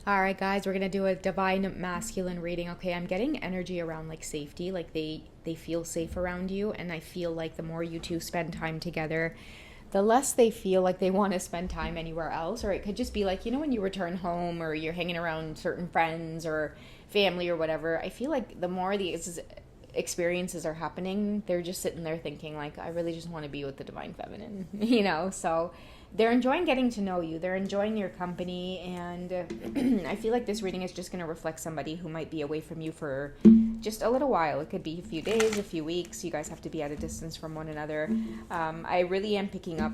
All right, guys, we're gonna do a divine masculine reading. Okay, I'm getting energy around like safety, like they feel safe around you, and I feel like the more you two spend time together, the less they feel like they want to spend time anywhere else. Or it could just be like, when you return home or you're hanging around certain friends or family or whatever. I feel like the more these experiences are happening, they're just sitting there thinking like, I really just want to be with the divine feminine, So they're enjoying getting to know you. They're enjoying your company, and I feel like this reading is just going to reflect somebody who might be away from you for just a little while. It could be a few days, a few weeks. You guys have to be at a distance from one another. I really am picking up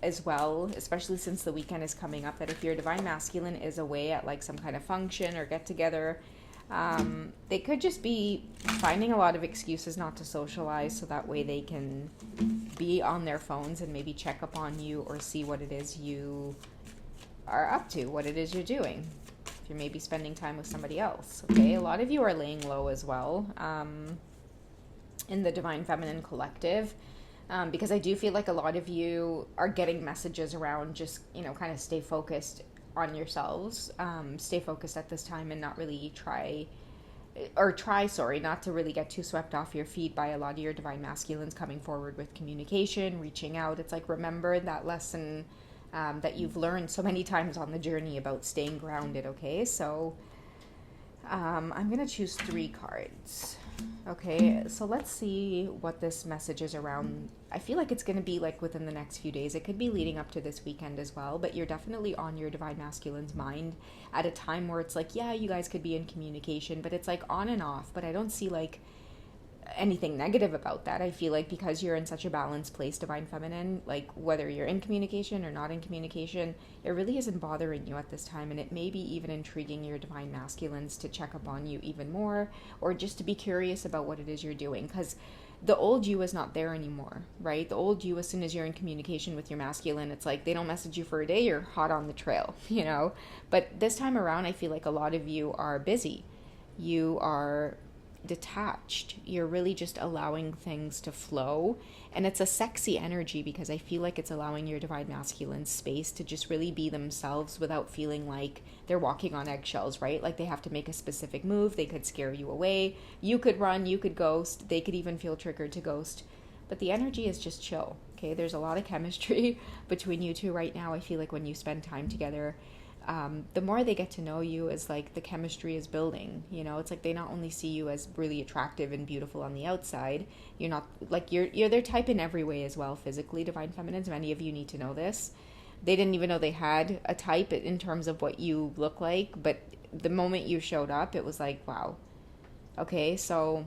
as well, especially since the weekend is coming up, that if your divine masculine is away at like some kind of function or get together, they could just be finding a lot of excuses not to socialize, so that way they can be on their phones and maybe check up on you or see what it is you are up to, what it is you're doing. If you're maybe spending time with somebody else, okay? A lot of you are laying low as well in the Divine Feminine Collective, because I do feel like a lot of you are getting messages around just, kind of stay focused on yourselves, stay focused at this time and not really try not to really get too swept off your feet by a lot of your divine masculines coming forward with communication, reaching out. It's like, remember that lesson that you've learned so many times on the journey about staying grounded, okay? So I'm going to choose 3 cards. Okay, so let's see what this message is around. I feel like it's going to be like within the next few days. It could be leading up to this weekend as well, but you're definitely on your divine masculine's mind at a time where it's like, yeah, you guys could be in communication, but it's like on and off. But I don't see like anything negative about that. I feel like because you're in such a balanced place, divine feminine, like whether you're in communication or not in communication, it really isn't bothering you at this time, and it may be even intriguing your divine masculines to check up on you even more, or just to be curious about what it is you're doing, because the old you is not there anymore, right? The old you, as soon as you're in communication with your masculine, it's like they don't message you for a day, you're hot on the trail, But this time around, I feel like a lot of you are busy. You are detached. You're really just allowing things to flow, and it's a sexy energy because I feel like it's allowing your divine masculine space to just really be themselves without feeling like they're walking on eggshells, right? Like they have to make a specific move. They could scare you away. You could run, you could ghost. They could even feel triggered to ghost, but the energy is just chill. Okay, there's a lot of chemistry between you two right now. I feel like when you spend time together, the more they get to know you, is like the chemistry is building. It's like they not only see you as really attractive and beautiful on the outside, you're not like you're their type in every way as well, physically, divine feminines. Many of you need to know this. They didn't even know they had a type in terms of what you look like, but the moment you showed up, it was like, wow. Okay, so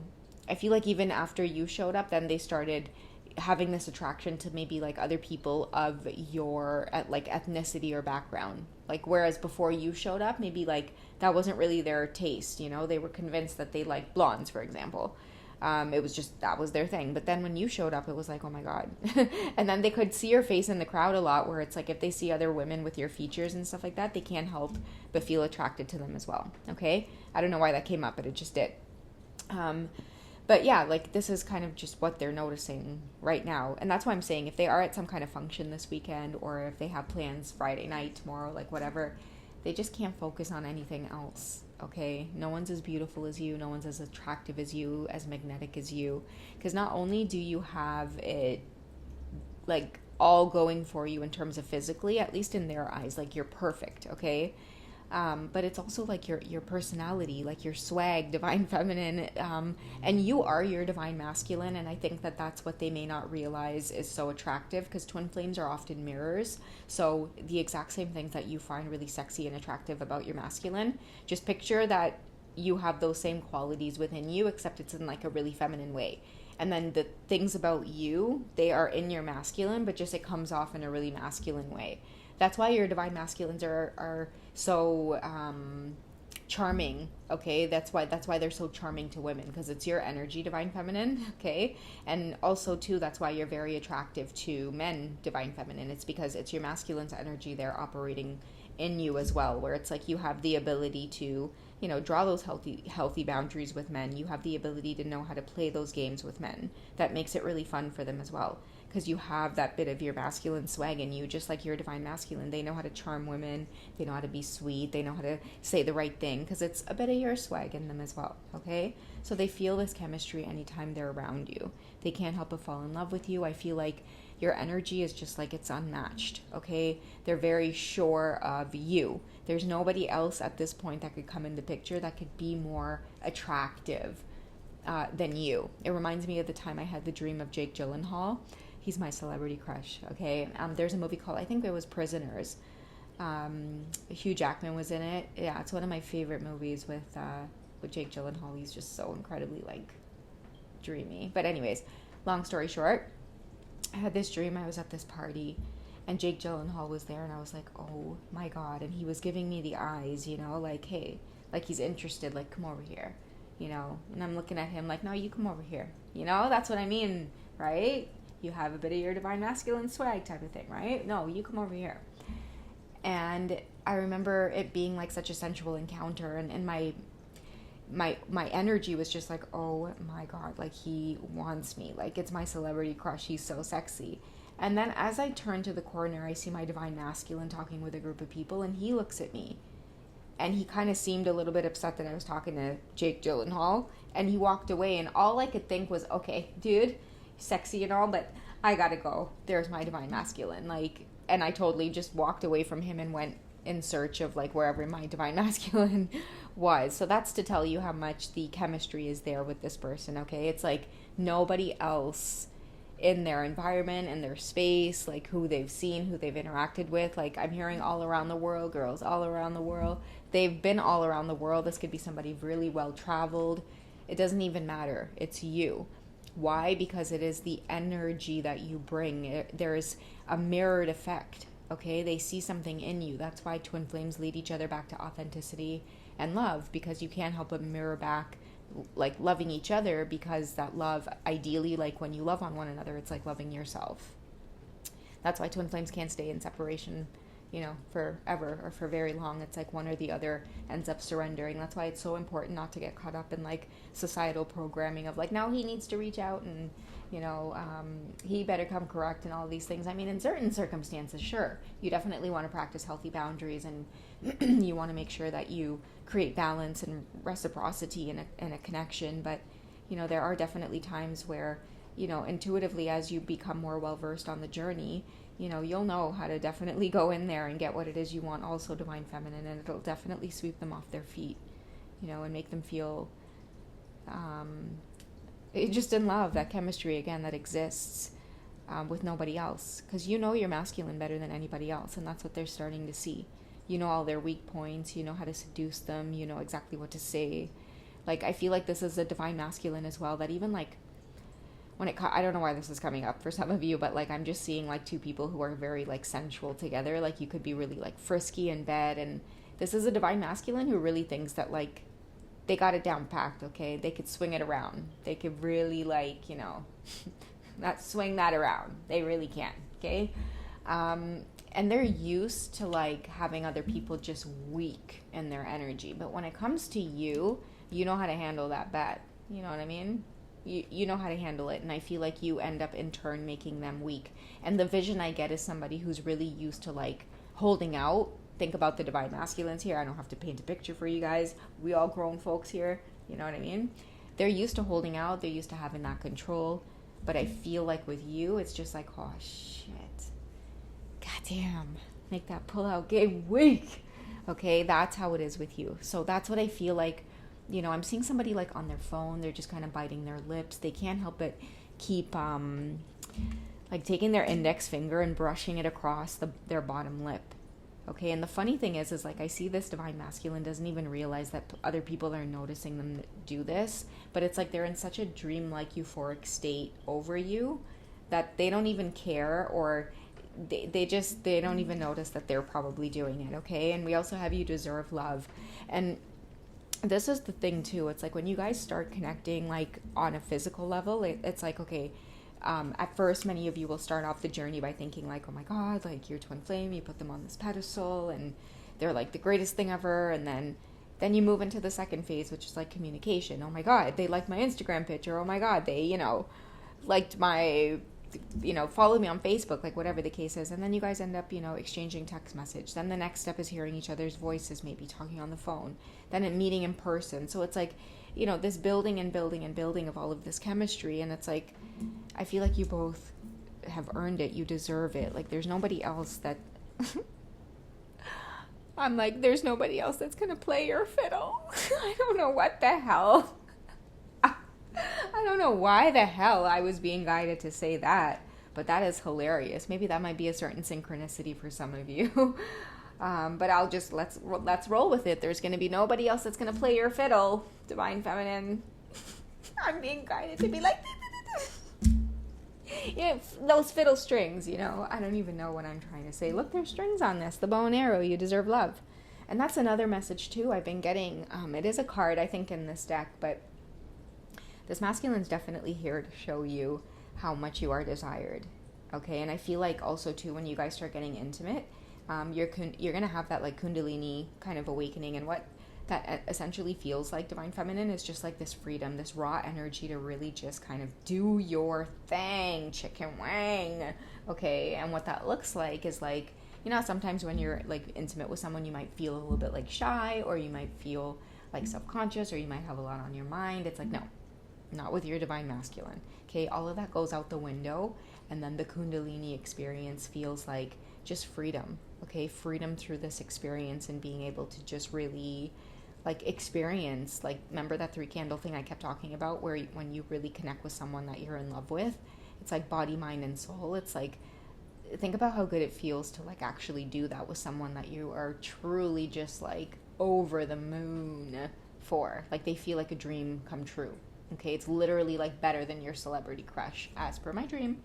I feel like even after you showed up, then they started having this attraction to maybe like other people of your like ethnicity or background, like whereas before you showed up, maybe like that wasn't really their taste. They were convinced that they liked blondes, for example. It was just that was their thing. But then when you showed up, it was like, oh my god. And then they could see your face in the crowd a lot, where it's like if they see other women with your features and stuff like that, they can't help but feel attracted to them as well. Okay, I don't know why that came up, but it just did. But yeah, like this is kind of just what they're noticing right now. And that's why I'm saying if they are at some kind of function this weekend, or if they have plans Friday night, tomorrow, like whatever, they just can't focus on anything else, okay? No one's as beautiful as you. No one's as attractive as you, as magnetic as you. Because not only do you have it like all going for you in terms of physically, at least in their eyes, like you're perfect, okay? But it's also like your personality, like your swag, divine feminine, and you are your divine masculine. And I think that that's what they may not realize is so attractive, because twin flames are often mirrors. So the exact same things that you find really sexy and attractive about your masculine, just picture that you have those same qualities within you, except it's in like a really feminine way. And then the things about you, they are in your masculine, but just it comes off in a really masculine way. That's why your divine masculines are so charming, okay? That's why they're so charming to women, because it's your energy, divine feminine, okay? And also too, that's why you're very attractive to men, divine feminine. It's because it's your masculine's energy they're operating in you as well, where it's like you have the ability to, draw those healthy boundaries with men. You have the ability to know how to play those games with men. That makes it really fun for them as well, because you have that bit of your masculine swag in you, just like your divine masculine. They know how to charm women. They know how to be sweet. They know how to say the right thing, because it's a bit of your swag in them as well, okay? So they feel this chemistry anytime they're around you. They can't help but fall in love with you. I feel like your energy is just like it's unmatched, okay? They're very sure of you. There's nobody else at this point that could come in the picture that could be more attractive than you. It reminds me of the time I had the dream of Jake Gyllenhaal. He's my celebrity crush, okay? There's a movie called, I think it was Prisoners. Hugh Jackman was in it. Yeah, it's one of my favorite movies with Jake Gyllenhaal. He's just so incredibly, like, dreamy. But anyways, long story short, I had this dream. I was at this party, and Jake Gyllenhaal was there, and I was like, oh my God. And he was giving me the eyes, like, hey, like he's interested, like, come over here, and I'm looking at him like, no, you come over here, that's what I mean, right? You have a bit of your divine masculine swag type of thing, right? No, you come over here. And I remember it being like such a sensual encounter, and my energy was just like, oh my God, like he wants me, like it's my celebrity crush, he's so sexy. And then as I turn to the corner, I see my divine masculine talking with a group of people, and he looks at me, and he kind of seemed a little bit upset that I was talking to Jake Gyllenhaal, and he walked away, and all I could think was, okay, dude, sexy and all, but I gotta go. There's my divine masculine, like, and I totally just walked away from him and went in search of like wherever my divine masculine was. So that's to tell you how much the chemistry is there with this person, okay? It's like nobody else in their environment, in their space, like who they've seen, who they've interacted with. Like I'm hearing all around the world, girls all around the world. They've been all around the world. This could be somebody really well traveled. It doesn't even matter. It's you. Why? Because it is the energy that you bring. There's a mirrored effect, okay? They see something in you. That's why twin flames lead each other back to authenticity and love, because you can't help but mirror back, like loving each other, because that love, ideally, like when you love on one another, it's like loving yourself. That's why twin flames can't stay in separation, forever or for very long. It's like one or the other ends up surrendering. That's why it's so important not to get caught up in like societal programming of like, now he needs to reach out and he better come correct and all these things. I mean, in certain circumstances, sure, you definitely want to practice healthy boundaries, and you want to make sure that you create balance and reciprocity and a connection. But there are definitely times where intuitively, as you become more well versed on the journey, you'll know how to definitely go in there and get what it is you want, also divine feminine, and it'll definitely sweep them off their feet, and make them feel just in love, that chemistry again that exists with nobody else, because you're masculine better than anybody else, and that's what they're starting to see. All their weak points, how to seduce them, exactly what to say. Like I feel like this is a divine masculine as well, that even like I don't know why this is coming up for some of you, but like I'm just seeing like two people who are very like sensual together. Like you could be really like frisky in bed, and this is a divine masculine who really thinks that like they got it down packed, okay? They could swing it around. They could really like, not swing that around. They really can, okay? And they're used to like having other people just weak in their energy. But when it comes to you, you know how to handle that bet. You know what I mean? You know how to handle it, and I feel like you end up in turn making them weak. And the vision I get is somebody who's really used to like holding out. Think about the divine masculines here. I don't have to paint a picture for you guys. We all grown folks here. You know what I mean? They're used to holding out. They're used to having that control. But I feel like with you, it's just like, oh shit. Goddamn. Make that pull-out game weak. Okay, that's how it is with you. So that's what I feel like. I'm seeing somebody like on their phone, they're just kind of biting their lips. They can't help but keep like taking their index finger and brushing it across their bottom lip. Okay, and the funny thing is like I see this divine masculine doesn't even realize that other people are noticing them do this, but it's like they're in such a dreamlike euphoric state over you that they don't even care, or they don't even notice that they're probably doing it, okay? And we also have you deserve love. And this is the thing too, it's like when you guys start connecting like on a physical level, it's like, okay, at first many of you will start off the journey by thinking like, oh my God, like your twin flame, you put them on this pedestal and they're like the greatest thing ever. And then you move into the second phase, which is like communication. Oh my God, they liked my Instagram picture. Oh my God, they, liked my, follow me on Facebook, like whatever the case is. And then you guys end up, exchanging text message. Then the next step is hearing each other's voices, maybe talking on the phone, then a meeting in person. So it's like, this building and building and building of all of this chemistry. And it's like, I feel like you both have earned it. You deserve it. Like there's nobody else that I'm like, there's nobody else that's going to play your fiddle. I don't know what the hell. I don't know why the hell I was being guided to say that, but that is hilarious. Maybe that might be a certain synchronicity for some of you. But I'll just, let's roll with it. There's going to be nobody else that's going to play your fiddle, Divine Feminine. I'm being guided to be like, those fiddle strings, I don't even know what I'm trying to say. Look, there's strings on this. The bow and arrow, you deserve love. And that's another message too I've been getting. It is a card, I think, in this deck, but this masculine's definitely here to show you how much you are desired. Okay, and I feel like also too, when you guys start getting intimate, you're going to have that like Kundalini kind of awakening, and what that essentially feels like, Divine Feminine, is just like this freedom, this raw energy to really just kind of do your thing, chicken wang. Okay, and what that looks like is like, sometimes when you're like intimate with someone, you might feel a little bit like shy, or you might feel like self-conscious, or you might have a lot on your mind. It's like, no, not with your Divine Masculine. Okay, all of that goes out the window, and then the Kundalini experience feels like just freedom. Okay, freedom through this experience, and being able to just really like experience, like, remember that 3 candle thing I kept talking about, where when you really connect with someone that you're in love with, it's like body, mind, and soul. It's like, think about how good it feels to like actually do that with someone that you are truly just like over the moon for. Like they feel like a dream come true. Okay, it's literally like better than your celebrity crush, as per my dream.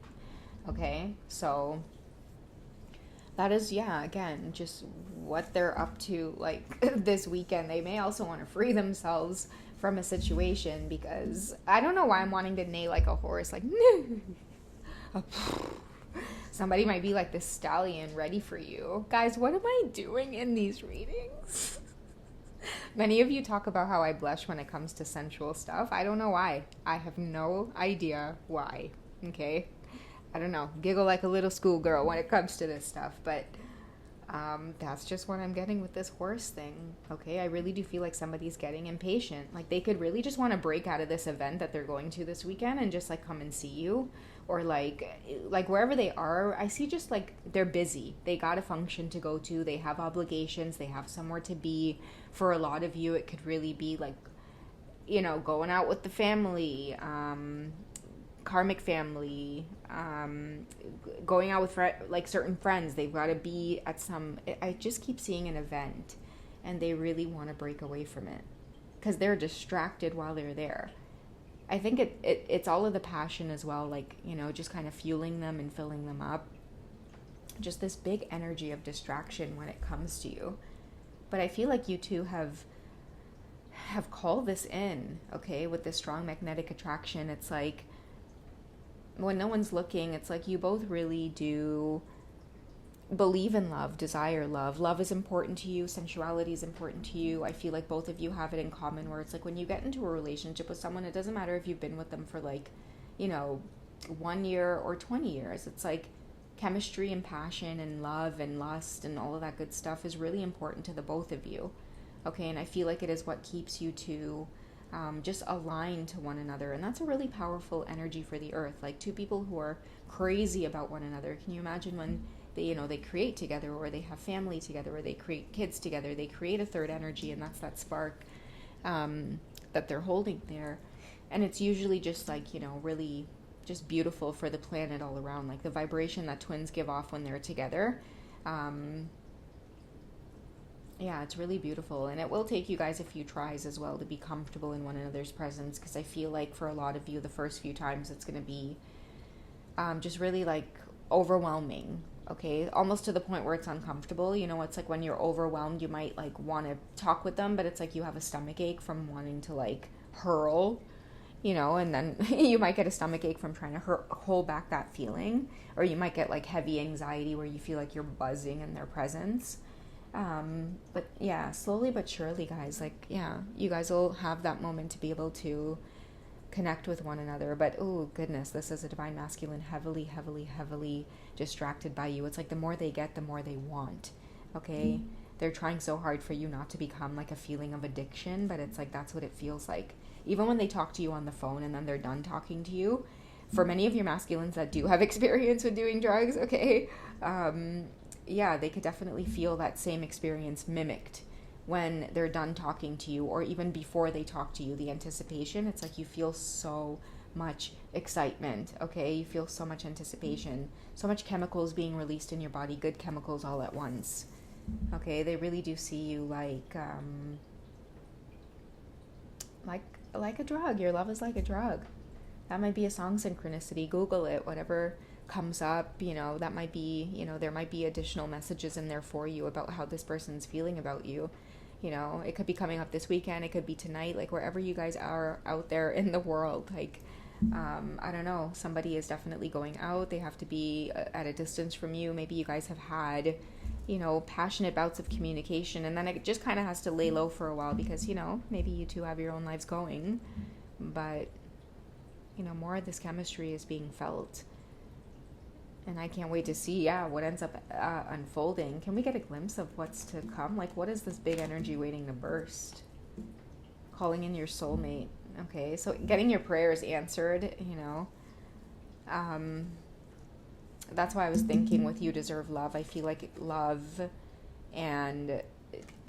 Okay, so that is, again, just what they're up to like this weekend. They may also want to free themselves from a situation, because I don't know why I'm wanting to neigh like a horse, like somebody might be like this stallion ready for you. Guys, what am I doing in these readings? Many of you talk about how I blush when it comes to sensual stuff. I don't know why. I have no idea why. Okay? I don't know, giggle like a little schoolgirl when it comes to this stuff, but that's just what I'm getting with this horse thing. Okay, I really do feel like somebody's getting impatient. Like they could really just want to break out of this event that they're going to this weekend and just like come and see you, or like wherever they are. I see just like they're busy. They got a function to go to. They have obligations. They have somewhere to be. For a lot of you, it could really be like, going out with the family, karmic family, going out with like certain friends. They've got to be at some, I just keep seeing an event, and they really want to break away from it because they're distracted while they're there. I think it's all of the passion as well, like, just kind of fueling them and filling them up. Just this big energy of distraction when it comes to you. But I feel like you two have called this in, okay, with this strong magnetic attraction. It's like, when no one's looking, it's like you both really do believe in love, desire love. Love is important to you. Sensuality is important to you. I feel like both of you have it in common, where it's like when you get into a relationship with someone, it doesn't matter if you've been with them for like, 1 year or 20 years. It's like chemistry and passion and love and lust and all of that good stuff is really important to the both of you. Okay, and I feel like it is what keeps you two just aligned to one another. And that's a really powerful energy for the earth. Like two people who are crazy about one another. Can you imagine when they create together, or they have family together, or they create kids together, they create a third energy, and that's that spark that they're holding there. And it's usually just like, really just beautiful for the planet all around, like the vibration that twins give off when they're together. It's really beautiful, and it will take you guys a few tries as well to be comfortable in one another's presence, because I feel like for a lot of you, the first few times it's going to be just really like overwhelming, okay, almost to the point where it's uncomfortable. It's like when you're overwhelmed, you might like want to talk with them, but it's like you have a stomach ache from wanting to like hurl, and then you might get a stomach ache from trying to hold back that feeling, or you might get like heavy anxiety where you feel like you're buzzing in their presence. But yeah, slowly but surely, guys, like, yeah, you guys will have that moment to be able to connect with one another. But oh goodness, this is a divine masculine heavily, heavily, heavily distracted by you. It's like the more they get, the more they want. Okay, they're trying so hard for you not to become like a feeling of addiction, but it's like that's what it feels like. Even when they talk to you on the phone and then they're done talking to you, for many of your masculines that do have experience with doing drugs, okay, yeah, they could definitely feel that same experience mimicked when they're done talking to you, or even before they talk to you. The anticipation, it's like you feel so much excitement, okay? You feel so much anticipation, so much chemicals being released in your body, good chemicals all at once, okay? They really do see you like a drug. Your love is like a drug. That might be a song synchronicity. Google it, whatever comes up, you know, that might be, you know, there might be additional messages in there for you about how this person's feeling about you. You know, it could be coming up this weekend, it could be tonight, like wherever you guys are out there in the world. Like, I don't know, somebody is definitely going out. They have to be at a distance from you. Maybe you guys have had, you know, passionate bouts of communication, and then it just kind of has to lay low for a while because, you know, maybe you two have your own lives going, but, you know, more of this chemistry is being felt. And I can't wait to see, yeah, what ends up unfolding. Can we get a glimpse of what's to come? Like, what is this big energy waiting to burst? Calling in your soulmate. Okay, so getting your prayers answered, you know. That's why I was thinking with You Deserve Love. I feel like love and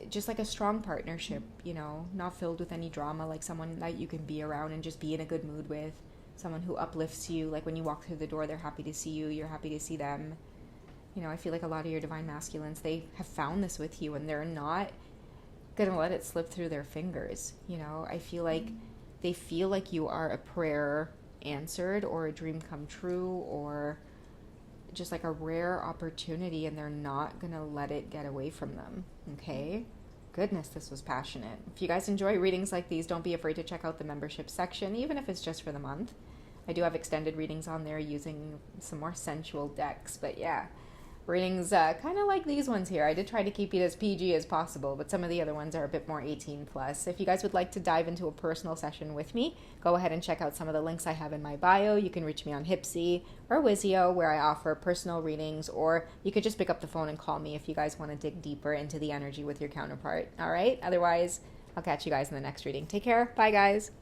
just like a strong partnership, you know, not filled with any drama, like someone that you can be around and just be in a good mood with. Someone who uplifts you, like when you walk through the door, they're happy to see you, you're happy to see them. You know, I feel like a lot of your divine masculines, they have found this with you and they're not gonna let it slip through their fingers. You know, I feel like they feel like you are a prayer answered or a dream come true or just like a rare opportunity, and they're not gonna let it get away from them. Okay? Goodness, this was passionate. If you guys enjoy readings like these, don't be afraid to check out the membership section, even if it's just for the month. I do have extended readings on there using some more sensual decks, but yeah, readings kind of like these ones here. I did try to keep it as PG as possible, but some of the other ones are a bit more 18 plus. If you guys would like to dive into a personal session with me, go ahead and check out some of the links I have in my bio. You can reach me on Hipsy or Wizio, where I offer personal readings, or you could just pick up the phone and call me if you guys want to dig deeper into the energy with your counterpart. All right? Otherwise, I'll catch you guys in the next reading. Take care. Bye, guys.